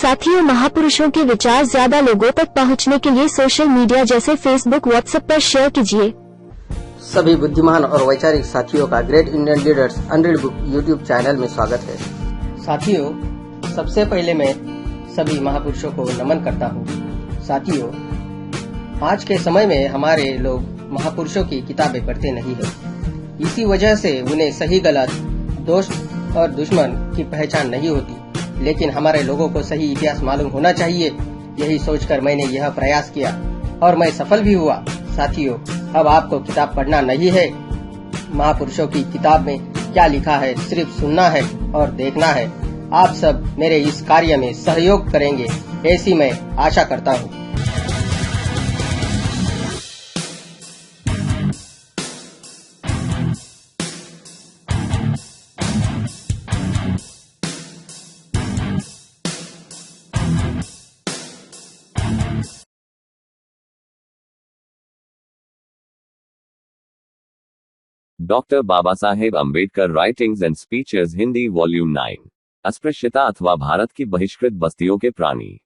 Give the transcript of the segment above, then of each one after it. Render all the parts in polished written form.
साथियों, महापुरुषों के विचार ज्यादा लोगों तक पहुंचने के लिए सोशल मीडिया जैसे फेसबुक, व्हाट्सएप पर शेयर कीजिए। सभी बुद्धिमान और वैचारिक साथियों का great Indian leaders unread book YouTube channel में स्वागत है। साथियों, सबसे पहले मैं सभी महापुरुषों को नमन करता हूँ। साथियों, आज के समय में हमारे लोग महापुरुषों की किताबें पढ़ते नहीं है। इसी वजह से उन्हें सही गलत, दोस्त और दुश्मन की पहचान नहीं होती। लेकिन हमारे लोगों को सही इतिहास मालूम होना चाहिए। यही सोचकर मैंने यह प्रयास किया और मैं सफल भी हुआ। साथियों, अब आपको किताब पढ़ना नहीं है, महापुरुषों की किताब में क्या लिखा है सिर्फ सुनना है और देखना है। आप सब मेरे इस कार्य में सहयोग करेंगे, ऐसी मैं आशा करता हूँ। Doctor Baba Saheb Ambedkar writings and speeches Hindi volume 9। अस्पृश्यता अथवा भारत की बहिष्कृत बस्तियों के प्राणी।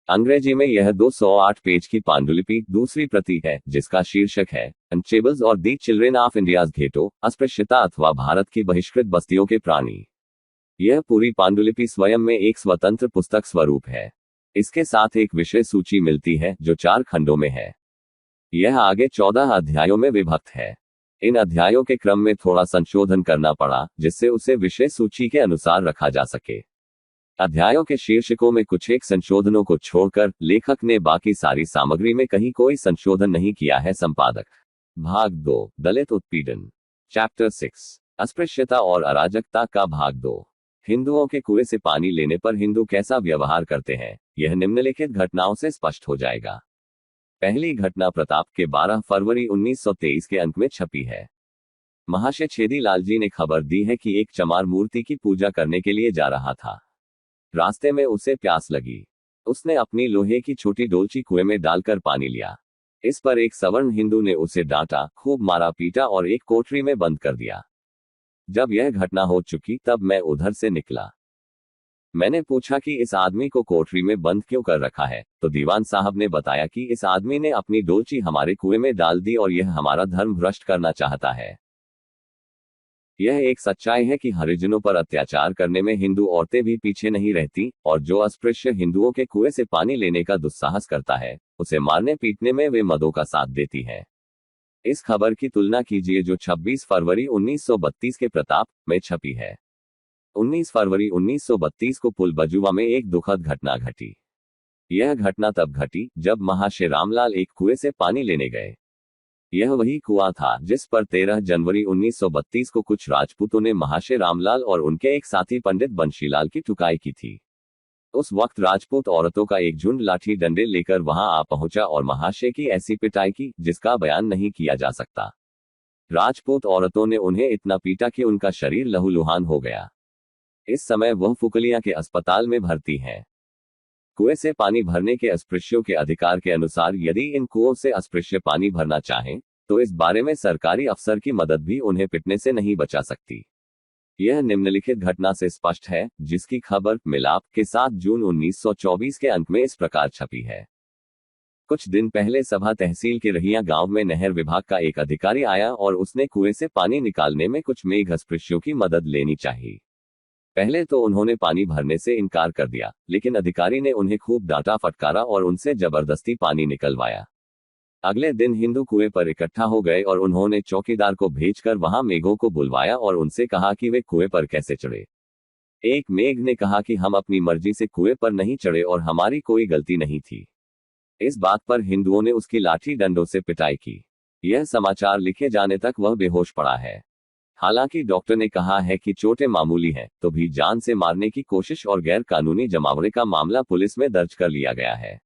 अंग्रेजी में यह 208 पेज की पांडुलिपि दूसरी प्रति है, जिसका शीर्षक है अनचेबल्स और the children of India's ghetto, अस्पृश्यता अथवा भारत की बहिष्कृत बस्तियों के प्राणी। यह पूरी पांडुलिपि स्वयं में एक स्वतंत्र पुस्तक स्वरूप है। इसके साथ एक विषय सूची मिलती है जो 4 खंडों में है। यह आगे 14 अध्यायों में विभक्त है। इन अध्यायों के क्रम में थोड़ा संशोधन करना पड़ा, जिससे उसे विषय सूची के अनुसार रखा जा सके। अध्यायों के शीर्षकों में कुछ एक संशोधनों को छोड़कर लेखक ने बाकी सारी सामग्री में कहीं कोई संशोधन नहीं किया है। संपादक। भाग 2, दलित उत्पीड़न। चैप्टर 6, अस्पृश्यता और अराजकता का भाग 2। हिंदुओं के कुएं से पानी लेने पर हिंदू कैसा व्यवहार करते हैं, यह निम्नलिखित घटनाओं से स्पष्ट हो जाएगा। पहली घटना प्रताप के 12 फरवरी 1923 के अंक में छपी है। महाशय छेदी लाल जी ने खबर दी है कि एक चमार मूर्ति की पूजा करने के लिए जा रहा था। रास्ते में उसे प्यास लगी। उसने अपनी लोहे की छोटी डोलची कुएं में डालकर पानी लिया। इस पर एक सवर्ण हिंदू ने उसे डांटा, खूब मारा पीटा और एक कोठरी में बंद कर दिया। जब यह घटना हो चुकी तब मैं उधर से निकला। मैंने पूछा कि इस आदमी को कोठरी में बंद क्यों कर रखा है, तो दीवान साहब ने बताया कि इस आदमी ने अपनी डोलची हमारे कुएं में डाल दी और यह हमारा धर्म भ्रष्ट करना चाहता है। यह एक सच्चाई है कि हरिजनों पर अत्याचार करने में हिंदू औरतें भी पीछे नहीं रहती, और जो अस्पृश्य हिंदुओं के कुएं से पानी लेने का दुस्साहस करता है, उसे मारने पीटने में वे मदों का साथ देती है। इस खबर की तुलना कीजिए जो 26 फरवरी 1932 के प्रताप में छपी है। 19 फरवरी 1932 को पुल बजुआ में एक दुखद घटना घटी। यह घटना तब घटी जब महाशय रामलाल एक कुएं से पानी लेने गए। यह वही कुआं था जिस पर 13 जनवरी 1932 को कुछ राजपूतों ने महाशय रामलाल और उनके एक साथी पंडित बंशीलाल की ठुकाई की थी। उस वक्त राजपूत औरतों का एक झुंड लाठी डंडे लेकर वहां आ पहुंचा और महाशय की ऐसी पिटाई की जिसका बयान नहीं किया जा सकता। राजपूत औरतों ने उन्हें इतना पीटा कि उनका शरीर लहूलुहान हो गया। इस समय वह फुकलिया के अस्पताल में भर्ती हैं। कुएं से पानी भरने के अस्पृश्यों के अधिकार के अनुसार यदि इन कुओं से अस्पृश्य पानी भरना चाहें, तो इस बारे में सरकारी अफसर की मदद भी उन्हें पिटने से नहीं बचा सकती। यह निम्नलिखित घटना से स्पष्ट है, जिसकी खबर मिलाप के साथ जून 1924 के अंक में इस प्रकार छपी है। कुछ दिन पहले सभा तहसील के रहिया गांव में नहर विभाग का एक अधिकारी आया और उसने कुएं से पानी निकालने में कुछ मेघ अस्पृश्यों की मदद लेनी चाहिए। पहले तो उन्होंने पानी भरने से इनकार कर दिया, लेकिन अधिकारी ने उन्हें खूब डांटा फटकारा और उनसे जबरदस्ती पानी निकलवाया। अगले दिन हिंदू कुएं पर इकट्ठा हो गए और उन्होंने चौकीदार को भेजकर वहां मेघों को बुलवाया और उनसे कहा कि वे कुएं पर कैसे चढ़े। एक मेघ ने कहा कि हम अपनी मर्जी से कुएं पर नहीं चढ़े और हमारी कोई गलती नहीं थी। इस बात पर हिंदुओं ने उसकी लाठी डंडों से पिटाई की। यह समाचार लिखे जाने तक वह बेहोश पड़ा है। हालांकि डॉक्टर ने कहा है कि चोटें मामूली हैं, तो भी जान से मारने की कोशिश और गैर कानूनी जमावड़े का मामला पुलिस में दर्ज कर लिया गया है,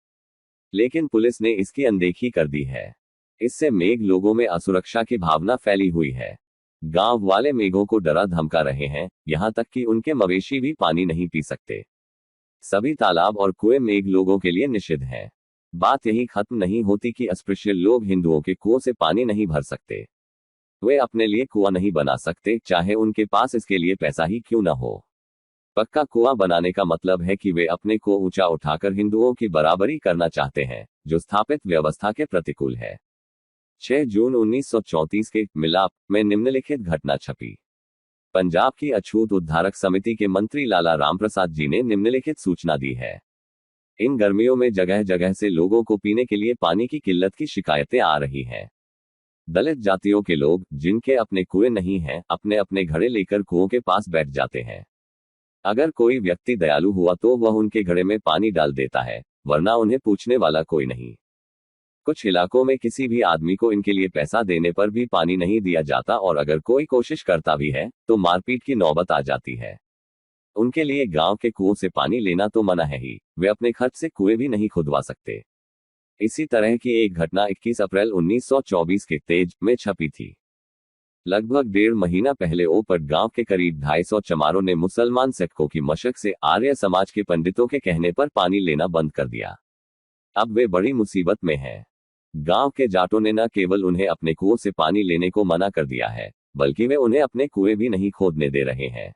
लेकिन पुलिस ने इसकी अनदेखी कर दी है। इससे मेघ लोगों में असुरक्षा की भावना फैली हुई है। गांव वाले मेघों को डरा धमका रहे हैं, यहां तक कि उनके मवेशी भी पानी नहीं पी सकते। सभी तालाब और कुएं मेघ लोगों के लिए निषिद्ध हैं। बात यही खत्म नहीं होती कि अस्पृश्य लोग हिंदुओं के कुओं से पानी नहीं भर सकते। वे अपने लिए कुआं नहीं बना सकते, चाहे उनके पास इसके लिए पैसा ही क्यों न हो। पक्का कुआं बनाने का मतलब है कि वे अपने को ऊंचा उठाकर हिंदुओं की बराबरी करना चाहते हैं, जो स्थापित व्यवस्था के प्रतिकूल है। 6 जून 1934 के मिलाप में निम्नलिखित घटना छपी। पंजाब की अछूत उद्धारक समिति के मंत्री लाला रामप्रसाद जी ने निम्नलिखित सूचना दी है। इन गर्मियों में जगह जगह से लोगों को पीने के लिए पानी की किल्लत की शिकायतें आ रही हैं। दलित जातियों के लोग, जिनके अपने कुएं नहीं हैं, अपने अपने घड़े लेकर कुओं के पास बैठ जाते हैं। अगर कोई व्यक्ति दयालु हुआ तो वह उनके घड़े में पानी डाल देता है, वरना उन्हें पूछने वाला कोई नहीं। कुछ इलाकों में किसी भी आदमी को इनके लिए पैसा देने पर भी पानी नहीं दिया जाता, और अगर कोई कोशिश करता भी है तो मारपीट की नौबत आ जाती है। उनके लिए गांव के कुओं से पानी लेना तो मना है ही, वे अपने खर्च से कुएं भी नहीं खुदवा सकते। इसी तरह की एक घटना 21 अप्रैल 1924 के तेज में छपी थी। लगभग 1.5 महीना पहले ओपट गांव के करीब 250 चमारों ने मुसलमान सिखों की मशक से आर्य समाज के पंडितों के कहने पर पानी लेना बंद कर दिया। अब वे बड़ी मुसीबत में हैं। गांव के जाटों ने न केवल उन्हें अपने कुओं से पानी लेने को मना कर दिया है, बल्कि वे उन्हें अपने कुएं भी नहीं खोदने दे रहे हैं।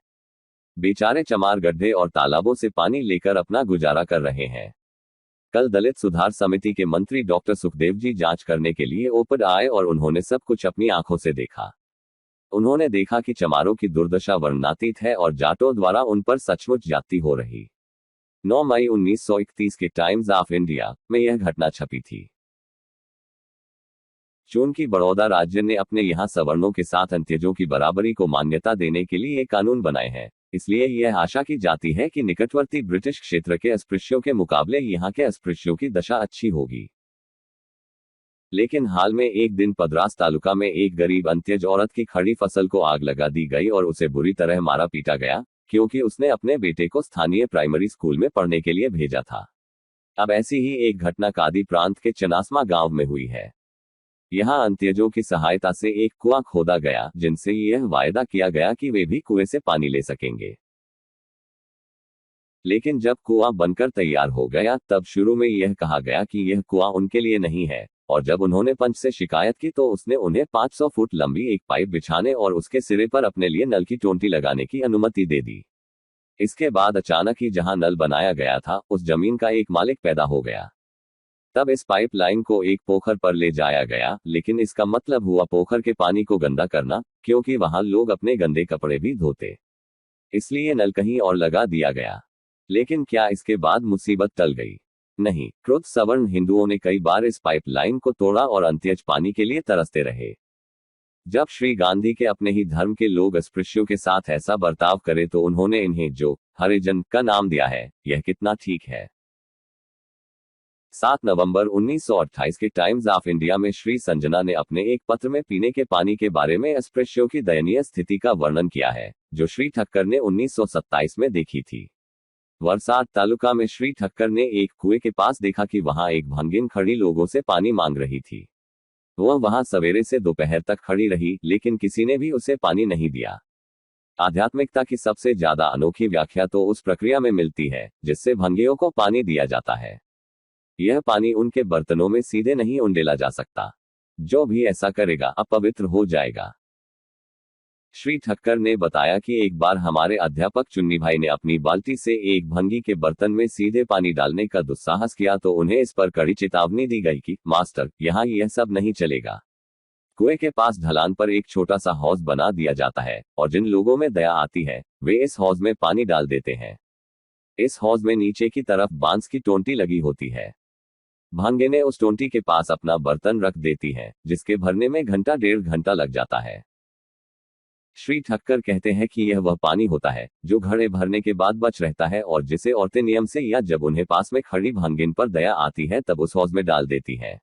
बेचारे चमार गड्ढे और तालाबों से पानी लेकर अपना गुजारा कर रहे हैं। कल दलित सुधार समिति के मंत्री डॉक्टर सुखदेव जी जांच करने के लिए ओपड आए और उन्होंने सब कुछ अपनी आंखों से देखा। उन्होंने देखा कि चमारों की दुर्दशा वर्णनातीत है और जाटों द्वारा उन पर सचमुच ज्यादती हो रही। 9 मई 1931 के टाइम्स ऑफ इंडिया में यह घटना छपी थी। चूंकि बड़ौदा राज्य ने अपने यहाँ सवर्णों के साथ अंत्यजों की बराबरी को मान्यता देने के लिए कानून बनाए हैं, इसलिए यह आशा की जाती है कि निकटवर्ती ब्रिटिश क्षेत्र के अस्पृश्यों के मुकाबले यहाँ के अस्पृश्यों की दशा अच्छी होगी। लेकिन हाल में एक दिन पद्रास तालुका में एक गरीब अंत्यज औरत की खड़ी फसल को आग लगा दी गई और उसे बुरी तरह मारा पीटा गया, क्योंकि उसने अपने बेटे को स्थानीय प्राइमरी स्कूल में पढ़ने के लिए भेजा था। अब ऐसी ही एक घटना कादी प्रांत के चनासमा गांव में हुई है। यहाँ अंत्यजों की सहायता से एक कुआं खोदा गया, जिनसे यह वायदा किया गया कि वे भी कुएं से पानी ले सकेंगे। लेकिन जब कुआं बनकर तैयार हो गया, तब शुरू में यह कहा गया कि यह कुआं उनके लिए नहीं है, और जब उन्होंने पंच से शिकायत की तो उसने उन्हें 500 फुट लंबी एक पाइप बिछाने और उसके सिरे पर अपने लिए नल की टोंटी लगाने की अनुमति दे दी। इसके बाद अचानक ही जहां नल बनाया गया था, उस जमीन का एक मालिक पैदा हो गया। तब इस पाइपलाइन को एक पोखर पर ले जाया गया, लेकिन इसका मतलब हुआ पोखर के पानी को गंदा करना, क्योंकि वहां लोग अपने गंदे कपड़े भी धोते। इसलिए नल कहीं और लगा दिया गया। लेकिन क्या इसके बाद मुसीबत टल गई? नहीं, क्रुद्ध सवर्ण हिंदुओं ने कई बार इस पाइपलाइन को तोड़ा और अंत्यज पानी के लिए तरसते रहे। जब श्री गांधी के अपने ही धर्म के लोग अस्पृश्यों के साथ ऐसा बर्ताव करे तो उन्होंने इन्हें जो हरिजन का नाम दिया है, यह कितना ठीक है। 7 नवंबर 1928 के टाइम्स ऑफ इंडिया में श्री संजना ने अपने एक पत्र में पीने के पानी के बारे में अस्पृश्यों की दयनीय स्थिति का वर्णन किया है, जो श्री ठक्कर ने 1927 में देखी थी। वरसाड तालुका में श्री ठक्कर ने एक कुएं के पास देखा कि वहां एक भंगिन खड़ी लोगों से पानी मांग रही थी। वह वहां सवेरे से दोपहर तक खड़ी रही, लेकिन किसी ने भी उसे पानी नहीं दिया। आध्यात्मिकता की सबसे ज्यादा अनोखी व्याख्या तो उस प्रक्रिया में मिलती है जिससे भंगियों को पानी दिया जाता है। यह पानी उनके बर्तनों में सीधे नहीं उंडेला जा सकता। जो भी ऐसा करेगा अपवित्र हो जाएगा। श्री ठक्कर ने बताया कि एक बार हमारे अध्यापक चुन्नी भाई ने अपनी बाल्टी से एक भंगी के बर्तन में सीधे पानी डालने का दुस्साहस किया तो उन्हें इस पर कड़ी चेतावनी दी गई कि मास्टर, यहाँ यह सब नहीं चलेगा। कुएं के पास ढलान पर एक छोटा सा हौज बना दिया जाता है, और जिन लोगों में दया आती है वे इस हौज में पानी डाल देते हैं। इस हौज में नीचे की तरफ बांस की टोंटी लगी होती है। भांगिनें उस टोंटी के पास अपना बर्तन रख देती हैं, जिसके भरने में घंटा 1.5 घंटा लग जाता है। श्री ठक्कर कहते हैं कि यह वह पानी होता है जो घड़े भरने के बाद बच रहता है और जिसे औरतें नियम से या जब उन्हें पास में खड़ी भांगिन पर दया आती है तब उस हौज में डाल देती हैं।